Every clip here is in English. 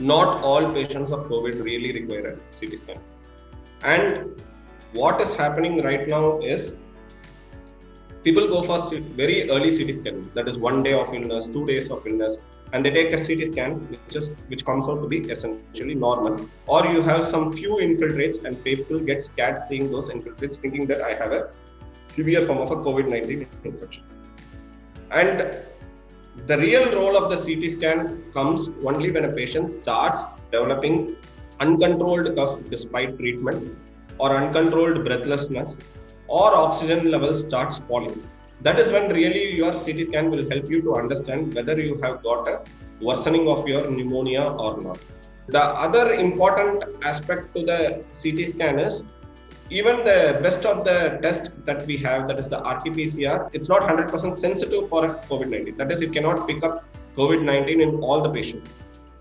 not all patients of COVID really require a CT scan. And what is happening right now is people go for very early CT scan, that is 1 day of illness, 2 days of illness, and they take a CT scan, which comes out to be essentially normal. Or you have some few infiltrates, and people get scared seeing those infiltrates, thinking that I have a severe form of a COVID-19 infection. And the real role of the CT scan comes only when a patient starts developing uncontrolled cough despite treatment, or uncontrolled breathlessness, or oxygen levels starts falling. That is when really your CT scan will help you to understand whether you have got a worsening of your pneumonia or not. The other important aspect to the CT scan is even the best of the test that we have, that is the RT-PCR, it's not 100% sensitive for COVID-19. That is, it cannot pick up COVID-19 in all the patients.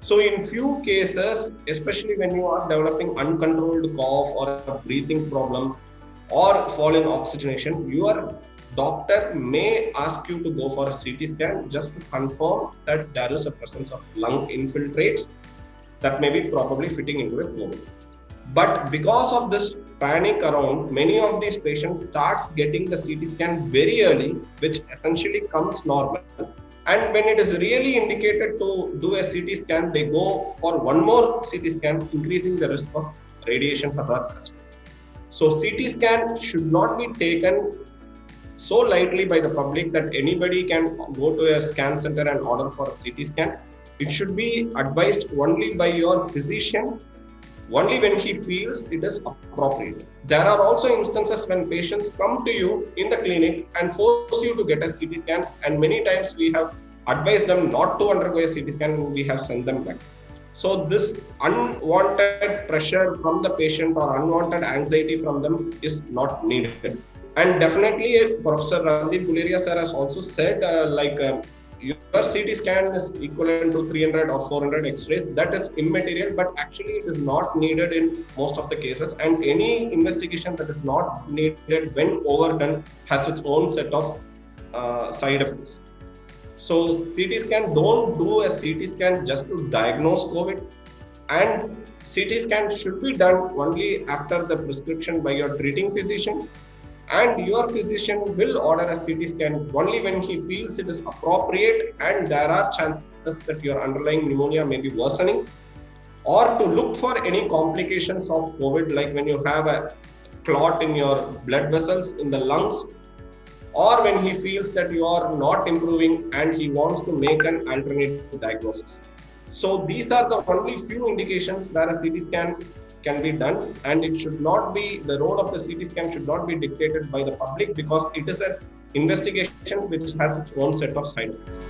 So in few cases, especially when you are developing uncontrolled cough or a breathing problem or fall in oxygenation, your doctor may ask you to go for a CT scan just to confirm that there is a presence of lung infiltrates that may be probably fitting into a COVID. But because of this panic around, many of these patients starts getting the CT scan very early, which essentially comes normal. And when it is really indicated to do a CT scan, they go for one more CT scan, increasing the risk of radiation hazards as well. So CT scan should not be taken so lightly by the public that anybody can go to a scan center and order for a CT scan. It should be advised only by your physician, only when he feels it is appropriate. There are also instances when patients come to you in the clinic and force you to get a CT scan, and many times we have advised them not to undergo a CT scan and we have sent them back. So this unwanted pressure from the patient or unwanted anxiety from them is not needed. And definitely Professor Randeep Guleria sir has also said your CT scan is equivalent to 300 or 400 X-rays. That is immaterial, but actually it is not needed in most of the cases. And any investigation that is not needed when overdone has its own set of side effects. So CT scan, don't do a CT scan just to diagnose COVID. And CT scan should be done only after the prescription by your treating physician. And your physician will order a CT scan only when he feels it is appropriate and there are chances that your underlying pneumonia may be worsening, or to look for any complications of COVID, like when you have a clot in your blood vessels in the lungs, or when he feels that you are not improving and he wants to make an alternate diagnosis. So these are the only few indications where a CT scan can be done, and it should not be, the role of the CT scan should not be dictated by the public, because it is an investigation which has its own set of side effects.